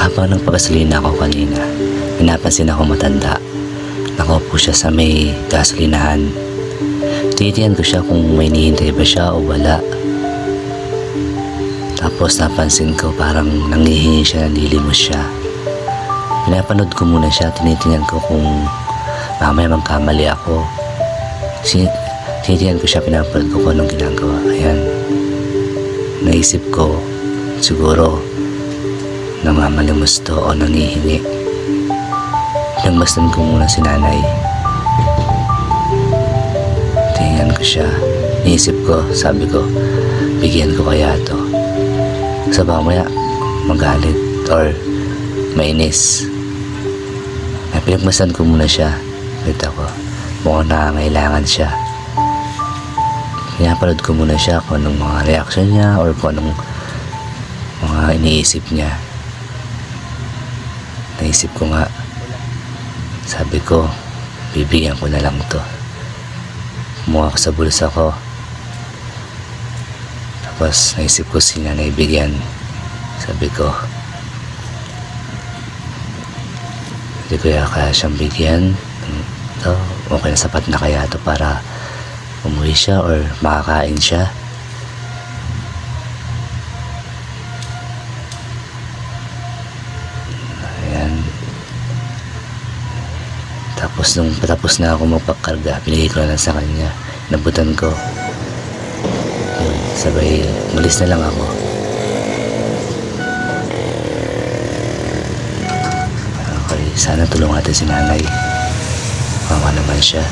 Habang nagpagasolina ako kanina, may napansin ako matanda. Nakaupo siya sa may gasolinahan. Titiyan ko siya kung may hinihintay ba siya o wala. Tapos napansin ko parang nangihingi siya, nalilimos siya. Pinapanood ko muna siya, tinitingnan ko kung mamaya magkamali ako. Tinitingnan ko siya, pinapanood ko kung anong ginagawa. Ayan. Naisip ko, siguro namamalimos to o nangihingi. Pinagmasdan ko muna si nanay. Tingnan ko siya. Naisip ko, sabi ko, bigyan ko kaya to. Sa mamaya, magalit or mainis. Pinagmasdan ko muna siya. Kita ko, mukhang nangangailangan siya. Pinapanood ko muna siya kung anong mga reaction niya or kung anong mga iniisip niya. Naisip ko nga, sabi ko, bibigyan ko na lang to. Kumuha ko sa bulsa ko. Tapos naisip ko si nanay bigyan. Sabi ko, hindi ko kaya siyang bigyan. So, okay na, sapat na kaya to para umuwi siya or makakain siya. Ayan. Tapos nung patapos na ako magpakarga, binigay ko na lang sa kanya. Nabutan ko. Yun, sabay, malis na lang ako. Okay, sana tulungan natin si nanay. Mama naman siya.